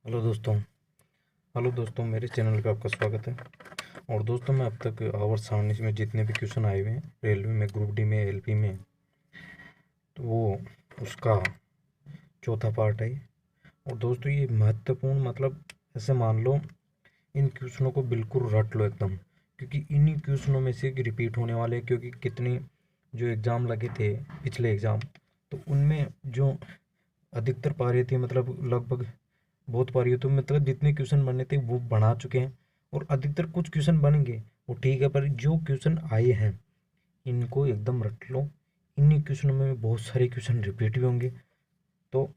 Hello दोस्तों। मेरे channel पे आपका स्वागत है। और दोस्तों, मैं अब तक आवर सारणी में जितने भी क्वेश्चन आए हुए हैं रेलवे में, ग्रुप डी में, एलपी में, तो वो उसका चौथा पार्ट है ये। और दोस्तों, ये महत्वपूर्ण, मतलब ऐसे मान लो, इन क्वेश्चनों को बिल्कुल रट लो एकदम, क्योंकि इन्हीं क्वेश्चनों में से रिपीट होने वाले हैं। क्योंकि कितनी जो एग्ज़ाम लगे थे, पिछले एग्ज़ाम, तो उनमें जो अधिकतर पारी थी, मतलब लगभग बहुत बारी हो, तो मतलब जितने क्वेश्चन बने थे वो बना चुके हैं। और अधिकतर कुछ क्वेश्चन बनेंगे वो ठीक है, पर जो क्वेश्चन आए हैं इनको एकदम रट लो। इन्हीं क्वेश्चनों में बहुत सारे क्वेश्चन रिपीट भी होंगे। तो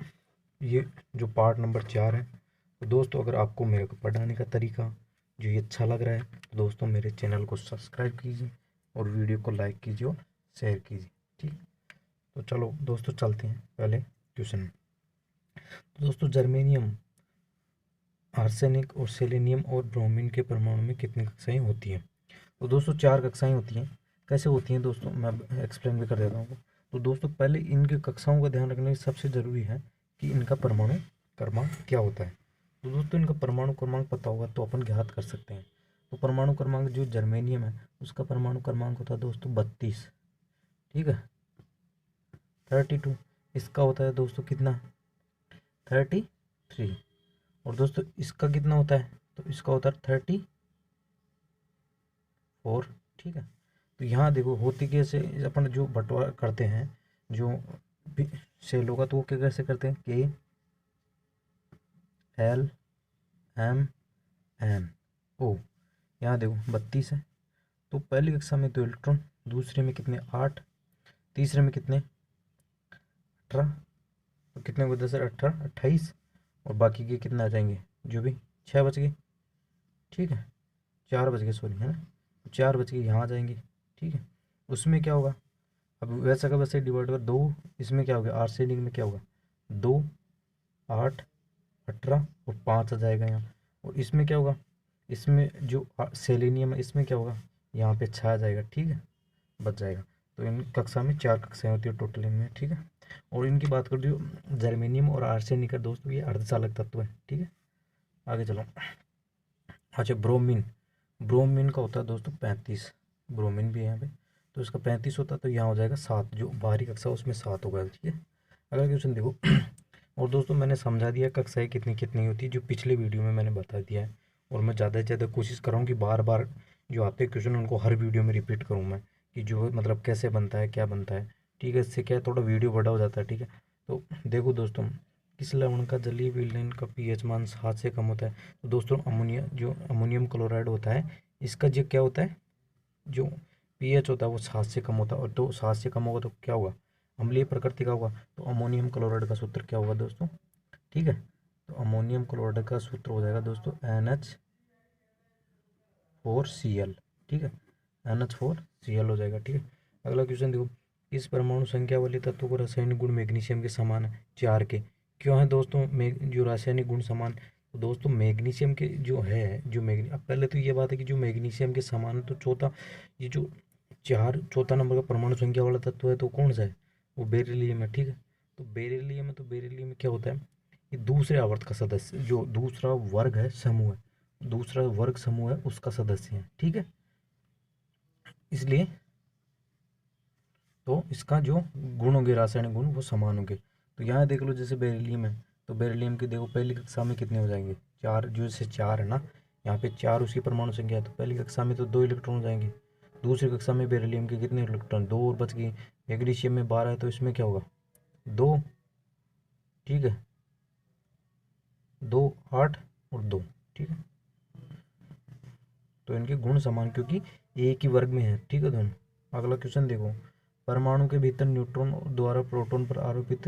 ये जो पार्ट नंबर 4 है, तो दोस्तों, अगर आपको मेरे को पढ़ाने का तरीका जो ये अच्छा लग रहा है, तो दोस्तों मेरे चैनल को सब्सक्राइब कीजिए और वीडियो को लाइक कीजिए और शेयर कीजिए। ठीक, तो चलो दोस्तों, चलते हैं पहले क्वेश्चन। तो दोस्तों, जर्मेनियम, आर्सेनिक और सेलेनियम और ब्रोमीन के परमाणु में कितनी कक्षाएं होती हैं? तो दोस्तों, 4 कक्षाएं होती हैं। कैसे होती हैं दोस्तों, मैं एक्सप्लेन भी कर देता हूँ। तो दोस्तों, पहले इनकी कक्षाओं का ध्यान रखना सबसे ज़रूरी है कि इनका परमाणु क्रमांक क्या होता है। तो दोस्तों, इनका परमाणु क्रमांक पता होगा तो अपन ज्ञात कर सकते हैं। तो परमाणु क्रमांक जो जर्मेनियम है उसका परमाणु क्रमांक होता है दोस्तों 32। ठीक है, 32। इसका होता है दोस्तों कितना, 33। और दोस्तों, इसका कितना होता है, तो इसका होता है 34। ठीक है, तो यहाँ देखो होती कैसे, अपन जो बंटवारा करते हैं जो सेल होगा, तो वो क्या कैसे करते हैं, के एल एम एन ओ। यहाँ देखो 32 है, तो पहली कक्षा में 2 इलेक्ट्रॉन, दूसरे में कितने, 8, तीसरे में कितने, 18। तो कितने को 10 18 28, और बाकी के कितने आ जाएंगे, जो भी 6 बच गए। ठीक है, 4 बज गए, सॉरी, है ना, 4 बज के यहाँ आ जाएंगे। ठीक है, उसमें क्या होगा, अब वैसा का वैसे डिवाइड कर दो। इसमें क्या होगा, आर्सेनिक में क्या होगा, 2, 8, 18 और 5 आ जाएगा यहाँ। और इसमें क्या होगा, इसमें जो सेलेनियम है इसमें क्या होगा, यहाँ पे 6 आ जाएगा। ठीक है, बच जाएगा। तो इन कक्षा में 4 कक्षाएं होती है टोटल इनमें। ठीक है, और इनकी बात कर जो जर्मेनियम और आर्सेनिक का दोस्तों, ये अर्धचालक तत्व है। ठीक है, आगे चलो। अच्छा, ब्रोमीन, ब्रोमीन का होता है दोस्तों 35। ब्रोमीन भी है यहाँ पे, तो इसका 35 होता है, तो यहाँ हो जाएगा 7। जो बाहरी कक्षा उसमें 7 होगा। ठीक है, अगला क्वेश्चन देखो। और दोस्तों, मैंने समझा दिया कक्षाएं कितनी कितनी होती है, जो पिछले वीडियो में मैंने बता दिया है। और मैं ज़्यादा से ज़्यादा कोशिश कर रहा हूँ कि बार बार जो आते हैं क्वेश्चन उनको हर वीडियो में रिपीट करूँ मैं, कि जो मतलब कैसे बनता है, क्या बनता है। ठीक है, इससे क्या है, थोड़ा वीडियो बड़ा हो जाता है। ठीक है, तो देखो दोस्तों, किस लवण का जलीय विलयन का पीएच मान 7 से कम होता है? तो दोस्तों, अमोनिया, जो अमोनियम क्लोराइड होता है, इसका जो क्या होता है, जो पीएच होता है वो 7 से कम होता है। और तो 7 से कम होगा तो क्या होगा, अम्लीय प्रकृति का होगा। तो अमोनियम क्लोराइड का सूत्र क्या होगा दोस्तों? ठीक है, तो अमोनियम क्लोराइड का सूत्र हो जाएगा दोस्तों NH4Cl। ठीक है, NH4Cl हो जाएगा। ठीक है, अगला क्वेश्चन देखो। इस परमाणु संख्या वाले तत्व को रासायनिक गुण मैग्नीशियम के समान है, 4 के। क्यों है दोस्तों जो रासायनिक गुण समान, तो दोस्तों मैग्नीशियम के जो है, जो मैग्नी, अब पहले तो ये बात है कि जो मैग्नीशियम के समान है, तो चौथा, ये जो चौथा नंबर का परमाणु संख्या वाला तत्व है तो कौन सा है, वो बेरिलियम है। ठीक है, तो बेरिलियम है, तो बेरिलियम में क्या होता है, ये दूसरे आवर्त का सदस्य, जो दूसरा वर्ग है, समूह है, दूसरा वर्ग समूह है उसका सदस्य है। ठीक है, इसलिए तो इसका जो गुण होंगे, रासायनिक गुण, वो समान होंगे। तो यहाँ देख लो, जैसे बेरिलियम है, तो बेरिलियम के देखो पहली कक्षा में कितने हो जाएंगे, 4। जो जैसे 4 है ना, यहाँ पे 4 उसकी परमाणु संख्या है, तो पहली कक्षा में तो 2 इलेक्ट्रॉन हो जाएंगे। दूसरी कक्षा में बेरिलियम के कितने इलेक्ट्रॉन, 2 और बच गए। मैग्नीशियम में 12 है, तो इसमें क्या होगा, 2। ठीक है, 2, 8 और 2। ठीक है, तो इनके गुण समान, क्योंकि एक ही वर्ग में है। ठीक है दोनों। अगला क्वेश्चन देखो। परमाणु के भीतर न्यूट्रॉन द्वारा प्रोटॉन पर आरोपित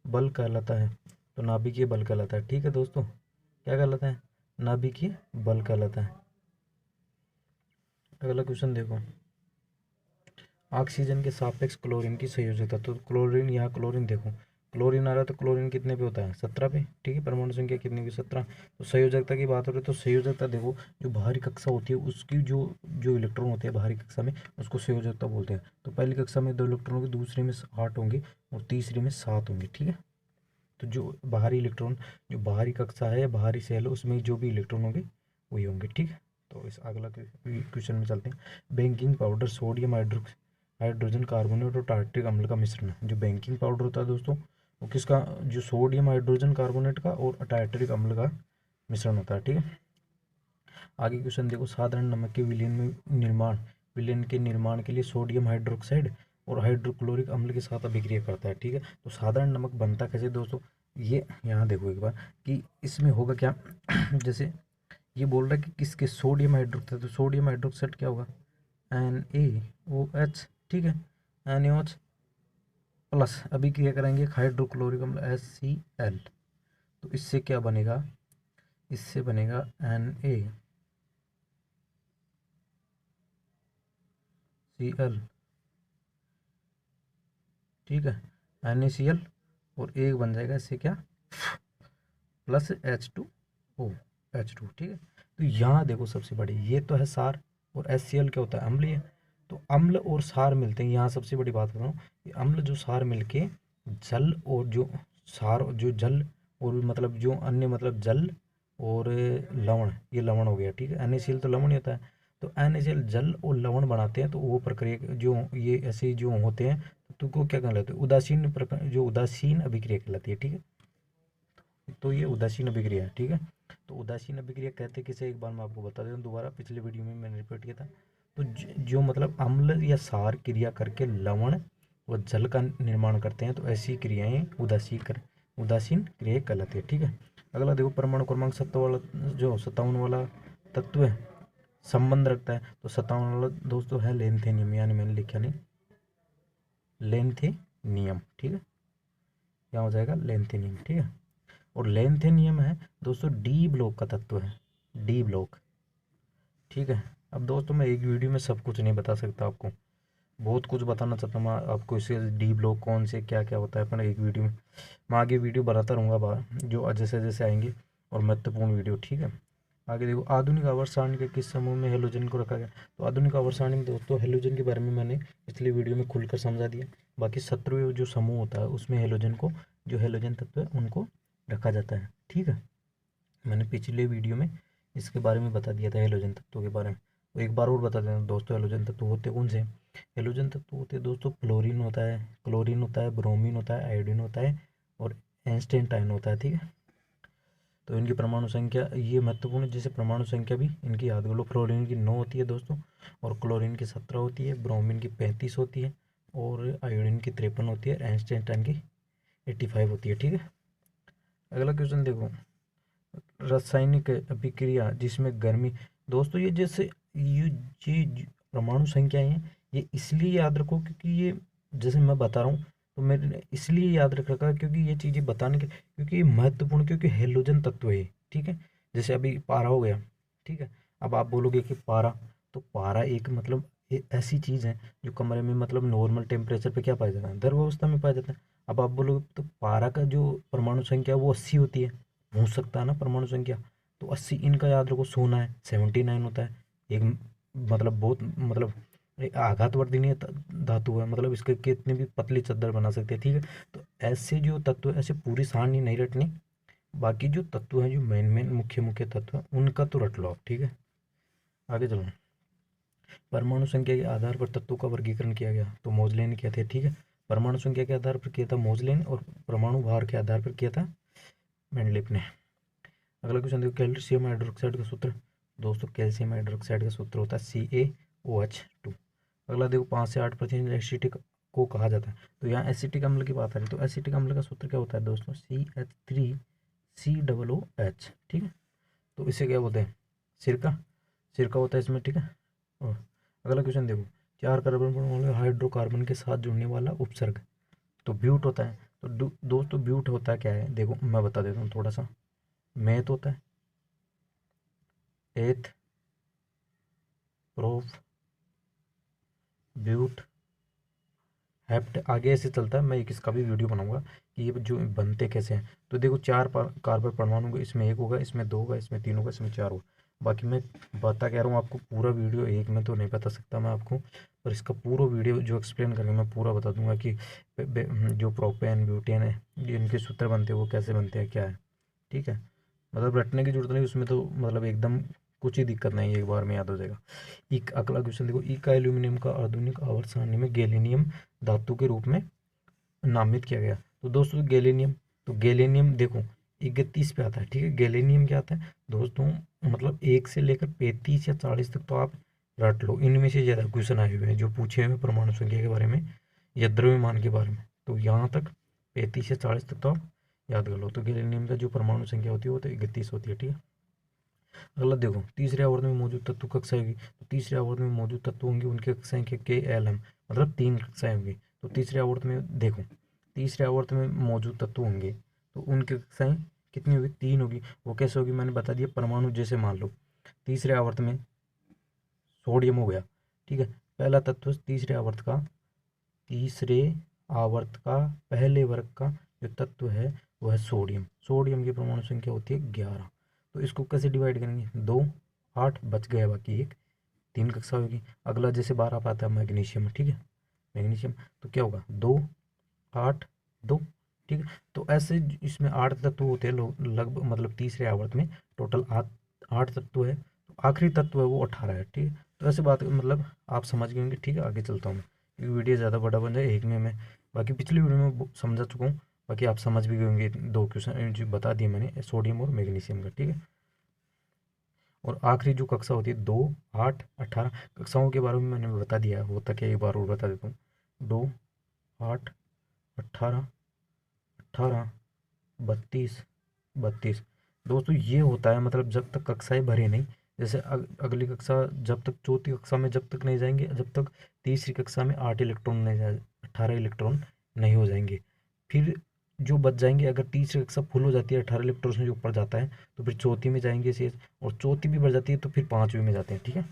बल कहलाता है, तो नाभिकीय बल कहलाता है। ठीक है दोस्तों, क्या कहलाता है, नाभिकीय बल कहलाता है। अगला क्वेश्चन देखो। ऑक्सीजन के सापेक्ष क्लोरीन की संयोजकता, तो क्लोरीन, यहाँ क्लोरीन देखो, क्लोरीन आ रहा है, तो क्लोरीन कितने पे होता है, 17 पे। ठीक है, परमाणु संख्या कितनी की, 17। तो संयोजकता की बात हो रही है, तो संयोजकता देखो, जो बाहरी कक्षा होती है उसकी जो जो इलेक्ट्रॉन होते हैं बाहरी कक्षा में, उसको संयोजकता बोलते हैं। तो पहली कक्षा में 2 इलेक्ट्रॉन होंगे, दूसरी में 8 होंगे और तीसरी में 7 होंगे। ठीक है, तो जो बाहरी इलेक्ट्रॉन, जो बाहरी कक्षा है, बाहरी सेल है, उसमें जो भी इलेक्ट्रॉन होंगे वही होंगे, ठीक है। तो इस अगला क्वेश्चन में चलते हैं। Baking powder sodium hydrogen carbonate और टार्ट्रिक अम्ल का मिश्रण है। जो बेकिंग पाउडर होता है दोस्तों, वो किसका, जो सोडियम हाइड्रोजन कार्बोनेट का और टार्ट्रिक अम्ल का मिश्रण होता है, ठीक है। आगे क्वेश्चन देखो, साधारण नमक के विलयन के निर्माण के लिए सोडियम हाइड्रोक्साइड और हाइड्रोक्लोरिक अम्ल के साथ अभिक्रिया करता है, ठीक है। तो साधारण नमक बनता कैसे दोस्तों, ये यहाँ देखो एक बार कि इसमें होगा क्या जैसे ये बोल रहा है कि किसके, सोडियम हाइड्रोक्साइड, तो सोडियम हाइड्रोक्साइड क्या होगा, NaOH, ठीक है, NaOH प्लस अभिक्रिया करेंगे हाइड्रोक्लोरिक अम्ल HCl। तो इससे क्या बनेगा, इससे बनेगा NaCl, ठीक है, NaCl, और एक बन जाएगा इससे क्या, प्लस H2O, H2, ठीक है। तो यहाँ देखो सबसे बड़ी, ये तो है सार, और HCl क्या होता है, अम्लीय। तो अम्ल और सार मिलते हैं, यहाँ सबसे बड़ी बात बताऊँ कि अम्ल जो सार मिलके जल, और जो सार जो जल, और मतलब जो अन्य मतलब जल और लवण, ये लवण हो गया, ठीक है। NaCl तो लवण ही होता है। तो NaCl जल और लवण बनाते हैं, तो वो प्रक्रिया जो ये ऐसे जो होते हैं तो को क्या कहलाते हैं, उदासीन प्रकार, जो उदासीन अभिक्रिया कहलाती है, ठीक है। तो ये उदासीन अभिक्रिया है, ठीक है। तो उदासीन अभिक्रिया कहते किसे, एक बार मैं आपको बता देता हूँ दोबारा, पिछले वीडियो में मैंने रिपीट किया था। तो जो मतलब अम्ल या सार क्रिया करके लवण व जल का निर्माण करते हैं, तो ऐसी क्रियाएं उदासीन क्रियाएं कहलाती है, ठीक है। अगला देखो, परमाणु क्रमांक 57 वाला तत्व है, संबंध रखता है। तो 57 वाला दोस्तों है लेंथेनियम, यानी मैंने लिखा नहीं, लेंथेनियम, ठीक है, यहाँ हो जाएगा लेंथेनियम, ठीक है। और लेंथेनियम है दोस्तों डी ब्लॉक का तत्व है, डी ब्लॉक, ठीक है। अब दोस्तों मैं एक वीडियो में सब कुछ नहीं बता सकता, आपको बहुत कुछ बताना चाहता हूँ मैं आपको, इसके डी ब्लॉक कौन से क्या क्या होता है, अपना एक वीडियो में मैं आगे वीडियो बनाता रहूँगा बाहर, जो जैसे जैसे आएंगे और महत्वपूर्ण वीडियो, ठीक है। आगे देखो, आधुनिक आवर्त सारणी के किस समूह में हेलोजन को रखा गया। तो आधुनिक आवर्त सारणी में दोस्तों हेलोजन के बारे में मैंने पिछले वीडियो में खुलकर समझा दिया। बाकी 17वें जो समूह होता है उसमें हेलोजन को, जो हेलोजन तत्व है उनको रखा जाता है, ठीक है। मैंने पिछले वीडियो में इसके बारे में बता दिया था, हेलोजन तत्वों के बारे में। तो एक बार और बता देना दोस्तों, हेलोजन तत्व होते कौन से, हेलोजन तत्व होते हैं दोस्तों, फ्लोरीन होता है, क्लोरीन होता है, ब्रोमीन होता है, आयोडीन होता है, और एंस्टेनटाइन होता है, ठीक है। तो इनकी परमाणु संख्या ये महत्वपूर्ण है, जैसे परमाणु संख्या भी इनकी याद कर लो, फ्लोरीन की 9 होती है दोस्तों, और क्लोरीन की 17 होती है, ब्रोमीन की 35 होती है, और आयोडीन की 53 होती है, एंस्टेनटाइन की 85 होती है, ठीक है। अगला क्वेश्चन देखो, रासायनिक अभिक्रिया जिसमें गर्मी, दोस्तों ये जैसे ये परमाणु संख्याएं हैं, ये इसलिए याद रखो क्योंकि ये जैसे मैं बता रहा हूँ, तो मैंने इसलिए याद रख रखा है क्योंकि ये चीज़ें बताने के, क्योंकि ये महत्वपूर्ण, क्योंकि हेलोजन तत्व है, ठीक है। जैसे अभी पारा हो गया, ठीक है। अब आप बोलोगे कि पारा, तो पारा एक मतलब ऐसी चीज़ है जो कमरे में मतलब नॉर्मल टेम्परेचर पे क्या पाया जाता है, द्रव अवस्था में पाया जाता है। अब आप बोलोगे तो पारा का जो परमाणु संख्या है वो 80 होती है, हो सकता है ना परमाणु संख्या, तो 80 इनका याद रखो, सोना है 79 होता है, एक मतलब बहुत मतलब एक आघातवर्धनीय धातु है, मतलब इसके कितनी भी पतली चादर बना सकते हैं, ठीक है। तो ऐसे जो तत्व ऐसे पूरी सारणी नहीं रटनी, बाकी जो तत्व हैं, जो मेन मुख्य मुख्य तत्व हैं उनका तो रट लो आप, ठीक है। आगे चलो, परमाणु संख्या के आधार पर तत्वों का वर्गीकरण किया गया, तो मोजले ने किया था, ठीक है। परमाणु संख्या के आधार पर किया था मोजले ने, और परमाणु भार के आधार पर किया था मेंडलीफ ने। अगला क्वेश्चन देखो, कैल्शियम हाइड्रोक्साइड का सूत्र, दोस्तों कैल्शियम हाइड्रोक्साइड का सूत्र होता है CaOH2। अगला देखो, 5 से 8% एसिटिक को कहा जाता है, तो यहाँ एसिटिक अम्ल की बात आ रही है, तो एसिटिक अम्ल का सूत्र क्या होता है दोस्तों, CH3COOH, ठीक है। तो इसे क्या बोलते हैं, सिरका, सिरका होता है इसमें, ठीक है। और अगला क्वेश्चन देखो, 4 कार्बन परमाणु वाले हाइड्रोकार्बन के साथ जुड़ने वाला उपसर्ग, तो ब्यूट होता है। तो दोस्तों ब्यूट होता है क्या है, देखो मैं बता देता हूँ थोड़ा सा, मैथ होता है, एथ, प्रोफ, ब्यूट, हेप्ट, आगे ऐसे चलता है। मैं एक इसका भी वीडियो बनाऊंगा कि ये जो बनते कैसे हैं। तो देखो 4 कार्बन परमाणु, इसमें 1 होगा, इसमें 2 होगा, इसमें 3 होगा, इसमें 4 होगा। बाकी मैं बता कह रहा हूँ आपको, पूरा वीडियो एक में तो नहीं बता सकता मैं आपको, पर इसका पूरा वीडियो जो एक्सप्लेन करेंगे मैं पूरा बता दूंगा कि जो प्रोपेन ब्यूटेन है ये इनके सूत्र बनते हैं वो कैसे बनते हैं क्या है। ठीक है, मतलब रटने की जरूरत नहीं उसमें, तो मतलब एकदम कुछ ही दिक्कत नहीं है, एक बार में याद हो जाएगा। एक अगला क्वेश्चन देखो, इका एल्यूमिनियम का आधुनिक आवर्त सारणी में गैलीनियम धातु के रूप में नामित किया गया। तो दोस्तों गैलीनियम, तो गैलीनियम देखो 31 पे आता है। ठीक है, गैलीनियम क्या आता है दोस्तों, मतलब 1 से लेकर 35 या 40 तक तो आप रट लो, इनमें से ज़्यादा क्वेश्चन आए हुए हैं जो पूछे हुए हैं परमाणु संख्या के बारे में या द्रव्यमान के बारे में, तो यहाँ तक 35 या 40 तक तो आप याद कर लो। तो गैलीनियम का जो परमाणु संख्या होती है वो तो 31 होती है। ठीक है, अगला देखो, तीसरे आवर्त में मौजूद तत्व कक्षा होगी, तो तीसरे आवर्त में मौजूद तत्व होंगे उनकी कक्षाएं के एल एम, मतलब 3 कक्षाएं होंगी। तो तीसरे आवर्त में देखो, तीसरे आवर्त में मौजूद तत्व होंगे तो उनकी कक्षाएं कितनी होगी, 3 होगी। वो कैसे होगी मैंने बता दिया, परमाणु जैसे मान लो तीसरे आवर्त में सोडियम हो गया। ठीक है, पहला तत्व तीसरे आवर्त का पहले वर्ग का जो तत्व है वो है सोडियम। सोडियम की परमाणु संख्या होती है 11। तो इसको कैसे डिवाइड करेंगे, 2 8 बच गया बाकी एक, 3 कक्षा होगी। अगला जैसे 12 पाता है मैग्नीशियम। ठीक है, मैग्नीशियम तो क्या होगा, 2 8 2। ठीक है, तो ऐसे इसमें 8 तत्व होते हैं लगभग, मतलब तीसरे आवर्त में टोटल 8 तत्व है, तो आखिरी तत्व है वो 18 है। ठीक है, तो ऐसे बात मतलब आप समझ गए होंगे। ठीक है, आगे चलता हूँ मैं, क्योंकि वीडियो ज़्यादा बड़ा बन जाए एक में मैं, बाकी पिछली वीडियो में समझा चुका हूँ, बाकी आप समझ भी गए होंगे। 2 क्वेश्चन जो बता दिए मैंने सोडियम और मैग्नीशियम का। ठीक है, और आखिरी जो कक्षा होती है 2 8 18, कक्षाओं के बारे में मैंने बता दिया है, होता क्या एक बार और बता देता हूँ। 2 8 18 18 32 32। दोस्तों ये होता है मतलब जब तक कक्षाएं भरे नहीं, जैसे अगली कक्षा जब तक, चौथी कक्षा में जब तक नहीं जाएंगे, जब तक तीसरी कक्षा में 8 इलेक्ट्रॉन नहीं जाए, 18 इलेक्ट्रॉन नहीं हो जाएंगे। फिर जो बच जाएंगे, अगर तीसरी कक्षा फुल हो जाती है 18 इलेक्ट्रॉन से जो ऊपर जाता है, तो फिर चौथी में जाएंगे शेष, और चौथी भी बढ़ जाती है तो फिर पाँचवीं में जाते हैं। ठीक है,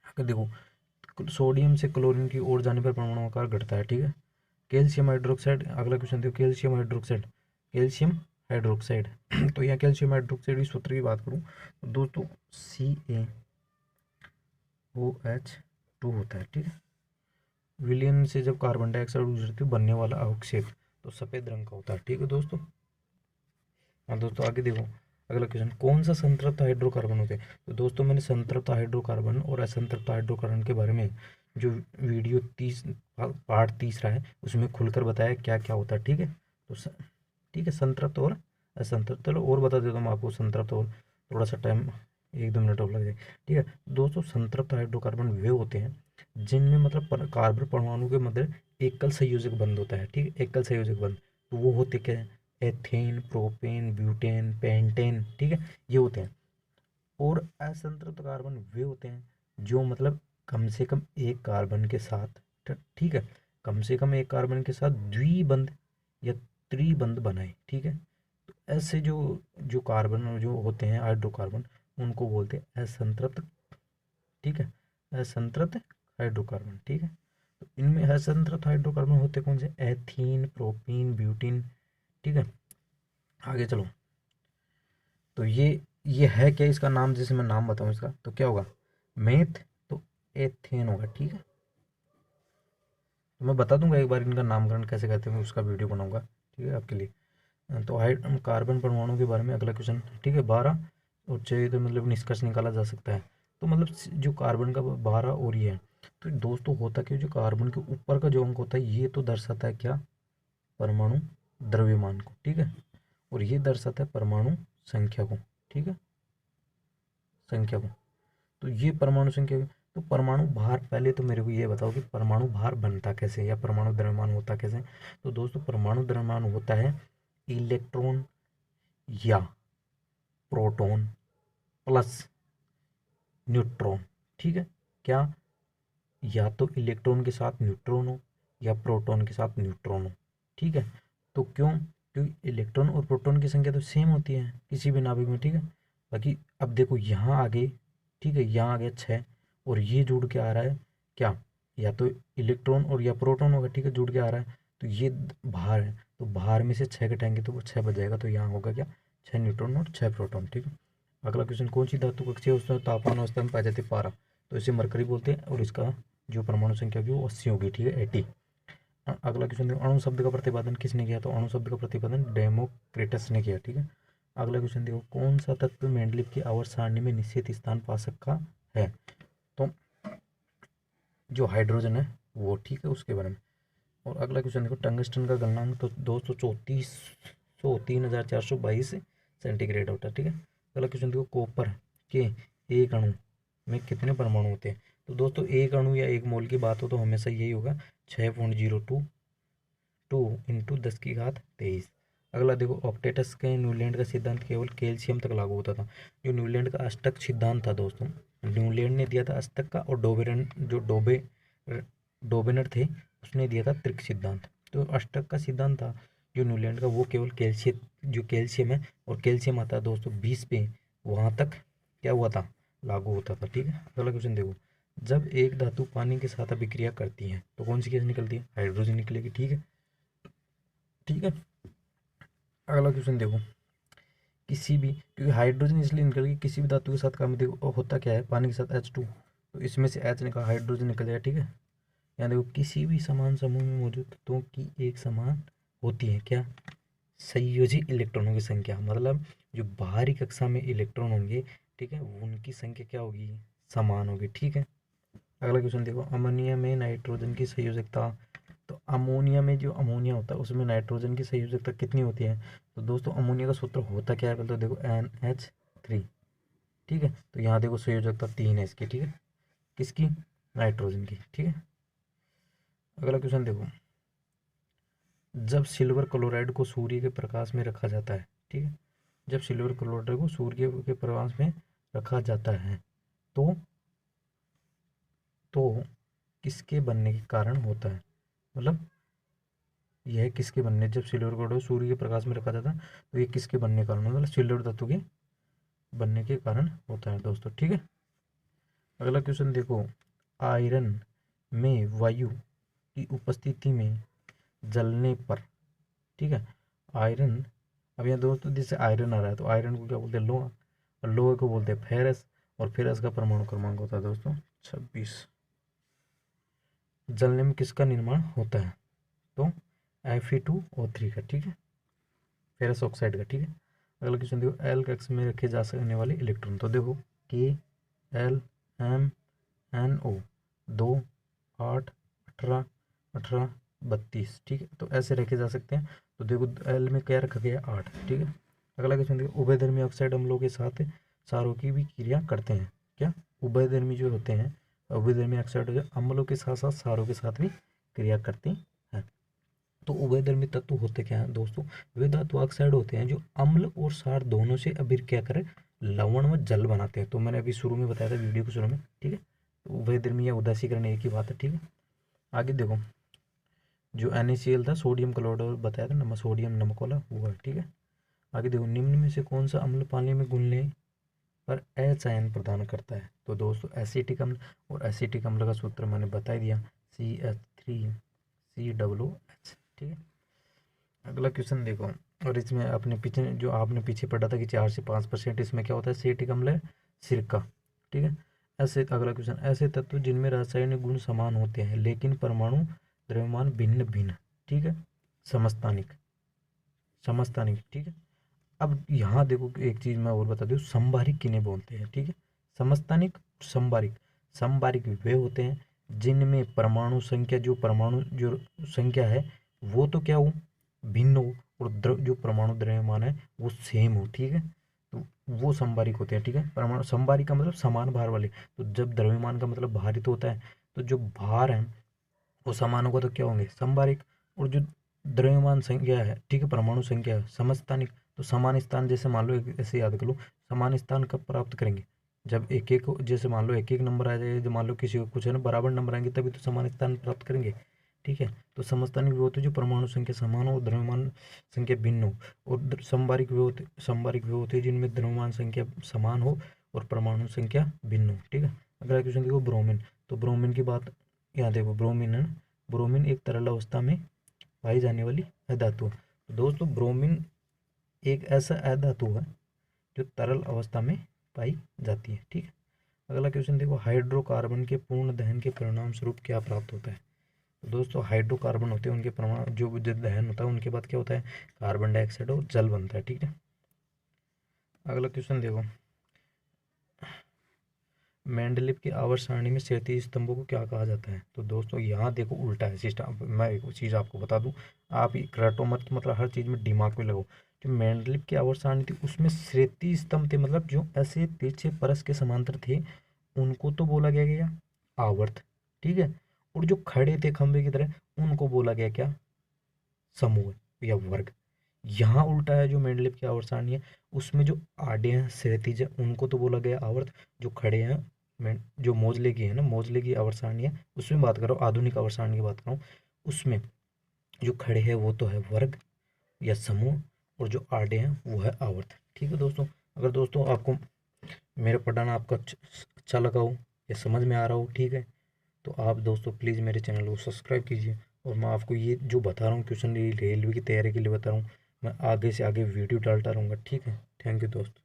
अगर देखो सोडियम से क्लोरीन की ओर जाने पर परमाणु आकार घटता है। ठीक है, कैल्शियम हाइड्रोक्साइड, अगला क्वेश्चन देखो, कैल्शियम हाइड्रोक्साइड, कैल्शियम हाइड्रोक्साइड तो यहाँ कैल्शियम हाइड्रोक्साइड की सूत्र की बात करूँ तो दोस्तों CaOH2 होता है। ठीक है, विलयन से जब कार्बन डाइऑक्साइड गुजरती है बनने वाला अवक्षेप तो सफ़ेद रंग का होता है। ठीक है दोस्तों, हाँ दोस्तों आगे देखो, अगला क्वेश्चन, कौन सा संतृप्त हाइड्रोकार्बन होते हैं। तो दोस्तों मैंने संतृप्त हाइड्रोकार्बन और असंतृप्त हाइड्रोकार्बन के बारे में जो वीडियो पार्ट तीसरा है उसमें खुलकर बताया क्या क्या होता है। ठीक है, तो ठीक है, संतृप्त और असंतृप्त, चलो और बता देता हूँ आपको संतृप्त, और थोड़ा सा टाइम 1-2 मिनट और लग जाए। ठीक है दोस्तों, संतृप्त हाइड्रोकार्बन वे होते हैं जिनमें मतलब कार्बन परमाणु के मध्य एकल संयोजक बंध होता है। ठीक है, एकल संयोजक बंध, तो वो होते क्या है, एथेन, प्रोपेन, ब्यूटेन, पेंटेन। ठीक है, ये होते हैं। और असंतृप्त कार्बन वे होते हैं जो मतलब कम से कम एक कार्बन के साथ, ठीक है, कम से कम एक कार्बन के साथ द्विबंध या त्रिबंध बनाए। ठीक है, तो ऐसे जो जो कार्बन जो होते हैं हाइड्रोकार्बन, उनको बोलते हैं असंतृप्त। ठीक है, असंतृप्त हाइड्रोकार्बन। ठीक है, तो इनमें असंतृप्त हाइड्रोकार्बन होते कौन से, एथीन, प्रोपीन, ब्यूटीन। ठीक है, आगे चलो, तो ये है क्या, इसका नाम जैसे मैं नाम बताऊं इसका तो क्या होगा, मेथ, तो एथेन होगा। ठीक है, तो मैं बता दूंगा एक बार इनका नामकरण कैसे करते हैं, उसका वीडियो बनाऊंगा। ठीक है आपके लिए। तो कार्बन परमाणु के बारे में अगला क्वेश्चन। ठीक है, 12 और 6 तो मतलब निष्कर्ष निकाला जा सकता है। तो मतलब जो कार्बन का 12 और ये है, तो दोस्तों होता क्या, जो कार्बन के ऊपर का जो अंक होता है ये तो दर्शाता है क्या, परमाणु द्रव्यमान को। ठीक है, और ये दर्शाता है परमाणु संख्या को। ठीक है, संख्या को, तो ये परमाणु संख्या। तो परमाणु भार, पहले तो मेरे को ये बताओ कि परमाणु भार बनता कैसे या परमाणु द्रव्यमान होता कैसे। तो दोस्तों परमाणु द्रव्यमान होता है इलेक्ट्रॉन या प्रोटॉन प्लस न्यूट्रॉन। ठीक है, क्या, या तो इलेक्ट्रॉन के साथ न्यूट्रॉन हो या प्रोटॉन के साथ न्यूट्रॉन हो। ठीक है, तो क्यों, क्योंकि इलेक्ट्रॉन और प्रोटॉन की संख्या तो सेम होती है किसी भी नाभिक में। ठीक है, बाकी अब देखो यहाँ आगे, ठीक है, यहाँ आगे 6 और ये जुड़ के आ रहा है क्या, या तो इलेक्ट्रॉन और या प्रोटॉन होगा। ठीक है, जुड़ के आ रहा है, तो ये भार है, तो भार में से 6 घटाएंगे तो वो 6 बच जाएगा, तो यहाँ होगा क्या, 6 न्यूट्रॉन और 6 प्रोटॉन। ठीक है, अगला क्वेश्चन, कौन सी धातु कक्षीय तापमान अवस्था में पाई जाती है? पारा। तो इसे मरकरी बोलते हैं और इसका जो परमाणु संख्या होगी वो 80 होगी, ठीक है, 80। अगला क्वेश्चन देखो, अणु शब्द का प्रतिपादन किसने किया? तो अणु शब्द का प्रतिपादन डेमोक्रिटस ने किया, ठीक है। अगला क्वेश्चन देखो, कौन सा तत्व मेंडलीव की आवर्त सारणी में निश्चित स्थान पा सकता है? तो जो हाइड्रोजन है वो, ठीक है, उसके बारे में। और अगला क्वेश्चन देखो, टंगस्टन का गलनांक तो 234,0422 सेंटीग्रेड होता है, ठीक है। अगला क्वेश्चन देखो, कॉपर के एक अणु में कितने परमाणु होते हैं? तो दोस्तों एक अणु या एक मोल की बात हो तो हमेशा यही होगा 6.022 इंटू 10⁻23। अगला देखो, ऑक्टेटस के न्यूलैंड का सिद्धांत केवल कैल्शियम तक लागू होता था। जो न्यूलैंड का अष्टक सिद्धांत था दोस्तों, न्यूलैंड ने दिया था अष्टक का, और डोबेनर थे उसने दिया था त्रिक सिद्धांत। तो अष्टक का सिद्धांत था जो न्यूलैंड का, वो केवल कैल्शियम है, और कैल्शियम आता है दोस्तों 20 पे, वहाँ तक क्या हुआ था, लागू होता था, ठीक है। अगला क्वेश्चन देखो, जब एक धातु पानी के साथ अभिक्रिया करती है तो कौन सी गैस निकलती है? हाइड्रोजन निकलेगी, ठीक है, ठीक है। अगला क्वेश्चन देखो, किसी भी, क्योंकि हाइड्रोजन इसलिए निकलेगी, किसी भी धातु के साथ काम देखो होता क्या है, पानी के साथ H2, तो इसमें से H निकल, हाइड्रोजन निकल जाएगा, ठीक है। यहाँ देखो, किसी भी समान समूह में मौजूद तत्वों की एक समान होती है क्या? संयोजी इलेक्ट्रॉनों की संख्या, मतलब जो बाहरी कक्षा में इलेक्ट्रॉन होंगे, ठीक है, उनकी संख्या क्या होगी? समान होगी, ठीक है। अगला क्वेश्चन देखो, अमोनिया में नाइट्रोजन की संयोजकता, तो अमोनिया में जो अमोनिया होता है उसमें नाइट्रोजन की संयोजकता कितनी होती है? तो दोस्तों अमोनिया का सूत्र होता क्या है? पहले तो देखो NH3, ठीक है। तो यहाँ देखो संयोजकता 3 है इसकी, ठीक है, किसकी? नाइट्रोजन की, ठीक है। अगला क्वेश्चन देखो, जब सिल्वर क्लोराइड को सूर्य के प्रकाश में रखा जाता है, ठीक है, जब सिल्वर क्लोराइड को सूर्य के प्रकाश में रखा जाता है तो किसके बनने के कारण होता है? मतलब यह किसके बनने, जब सिल्वर क्लोराइड सूर्य के प्रकाश में रखा जाता है तो ये किसके बनने के कारण, मतलब सिल्वर धातु के बनने के कारण होता है दोस्तों, ठीक है। अगला क्वेश्चन देखो, आयरन में वायु की उपस्थिति में जलने पर, ठीक है, आयरन, अब यहाँ दोस्तों जैसे आयरन आ रहा है तो आयरन को क्या बोलते हैं? लोहा, और लोहे को बोलते हैं फेरस, और फेरस का परमाणु क्रमांक होता है दोस्तों 26। जलने में किसका निर्माण होता है? तो Fe2O3 का, ठीक है, फेरस ऑक्साइड का, ठीक है। अगला क्वेश्चन देखो, एल कक्ष में रखे जा सकने वाले इलेक्ट्रॉन, तो देखो KLMNO 2 8 18 18 32, ठीक है, तो ऐसे रखे जा सकते हैं। तो देखो एल में क्या रखा गया? 8, ठीक है। अगला क्वेश्चन देखो, उभयधर्मी ऑक्साइड अम्लों के साथ क्षारों की भी क्रिया करते हैं क्या? उभयधर्मी जो होते हैं, उभयधर्मी ऑक्साइड जो अम्लों के साथ साथ क्षारों के साथ भी क्रिया करते हैं। तो उभयधर्मी तत्व होते क्या हैं दोस्तों? वे धातु ऑक्साइड होते हैं जो अम्ल और क्षार दोनों से अभिक्रिया कर लवण व जल बनाते हैं। तो मैंने अभी शुरू में बताया था, वीडियो के शुरू में, ठीक है। तो उभयधर्मी या उदासीकरण एक ही बात है, ठीक है। आगे देखो, जो NaCl था, सोडियम क्लोराइड बताया था, नमक, सोडियम नमक वाला हुआ, ठीक है। आगे देखो, निम्न में से कौन सा अम्ल पानी में घुलने पर अचयन प्रदान करता है? तो दोस्तों एसिटिक अम्ल, और एसिटिक अम्ल का सूत्र मैंने बता दिया, CH3COOH, ठीक है। अगला क्वेश्चन देखो, और इसमें अपने पीछे जो आपने पीछे पढ़ा था कि 4 से 5% इसमें क्या होता है? एसिटिक अम्ल है, सिरका, ठीक है। ऐसे अगला क्वेश्चन, ऐसे तत्व जिनमें रासायनिक गुण समान होते हैं लेकिन परमाणु द्रव्यमान भिन्न भिन्न, ठीक है, समस्थानिक, समस्थानिक, ठीक है। अब यहाँ देखो एक चीज़ मैं और बता दूँ, संभारिक किन्हें बोलते हैं, ठीक है, समस्थानिक, संभारिक। संभारिक वे होते हैं जिनमें परमाणु संख्या, जो परमाणु जो संख्या है वो तो क्या हो, भिन्न हो, और जो परमाणु द्रव्यमान है वो सेम हो, ठीक है, तो वो संभारिक होते हैं, ठीक है। परमाणु संभारिक का मतलब समान भार वाले, तो जब द्रव्यमान का मतलब भारित होता है तो जो भार है वो समान होगा तो क्या होंगे? संभारिक। और जो द्रव्यमान संख्या है, ठीक है, परमाणु संख्या है समस्थानिक, तो समान स्थान, जैसे मान लो ऐसे याद कर लो, समान स्थान कब प्राप्त करेंगे? जब एक एक, जैसे मान लो एक एक नंबर आ जाए, जो मान लो किसी को कुछ है ना बराबर नंबर आएंगे तभी तो समान स्थान प्राप्त करेंगे, ठीक है। तो समस्थानिक वे होते हैं जो परमाणु संख्या समान हो और द्रव्यमान संख्या भिन्न हो, और संभारिक वे होते हैं जिनमें द्रव्यमान संख्या समान हो और परमाणु संख्या भिन्न हो, ठीक है। अगला क्वेश्चन देखो, ब्रोमीन। तो ब्रोमीन की बात यहाँ देखो, ब्रोमीन है ना, ब्रोमीन एक तरल अवस्था में पाई जाने वाली अधातु है। दोस्तों ब्रोमीन एक ऐसा अधातु है जो तरल अवस्था में पाई जाती है। ठीक है, अगला क्वेश्चन देखो, हाइड्रोकार्बन के पूर्ण दहन के परिणाम स्वरूप क्या प्राप्त होता है। तो दोस्तों हाइड्रोकार्बन होते हैं, उनके परमाणु जो दहन होता है उनके बाद क्या होता है, कार्बन डाइऑक्साइड और जल बनता है। ठीक है, अगला क्वेश्चन देखो, मेंडलीव की आवर्त सारणी में क्षैतिज स्तंभों को क्या कहा जाता है। तो दोस्तों यहाँ देखो उल्टा है सिस्टम। मैं एक चीज़ आपको बता दूं, आप ये रटो मत, मतलब हर चीज़ में दिमाग में लगाओ। जो मेंडलीव की आवर्त सारणी थी उसमें क्षैतिज स्तंभ थे, मतलब जो ऐसे तिरछे परस के समांतर थे उनको तो बोला गया आवर्त। ठीक है, और जो खड़े थे खंबे की तरह उनको बोला गया क्या, समूह या वर्ग। यहाँ उल्टा है, जो मेंडलीव की आवर्त सारणी है उसमें जो आड़े हैं क्षैतिज है उनको तो बोला गया आवर्त, जो खड़े हैं जो मोजले की है ना, मोजले की आवर्त सारणी है उसमें बात करो, आधुनिक आवर्त सारणी की बात करूँ उसमें जो खड़े हैं वो तो है वर्ग या समूह, और जो आड़े हैं वो है आवर्त। ठीक है दोस्तों, अगर दोस्तों आपको मेरा पढ़ाना आपका अच्छा लगा हो या समझ में आ रहा हो, ठीक है, तो आप दोस्तों प्लीज़ मेरे चैनल को सब्सक्राइब कीजिए। और मैं आपको ये जो बता रहा हूँ क्वेश्चन रेलवे की तैयारी के लिए बता रहा हूँ, मैं आगे से आगे वीडियो डालता रहूँगा। ठीक है, थैंक यू दोस्त।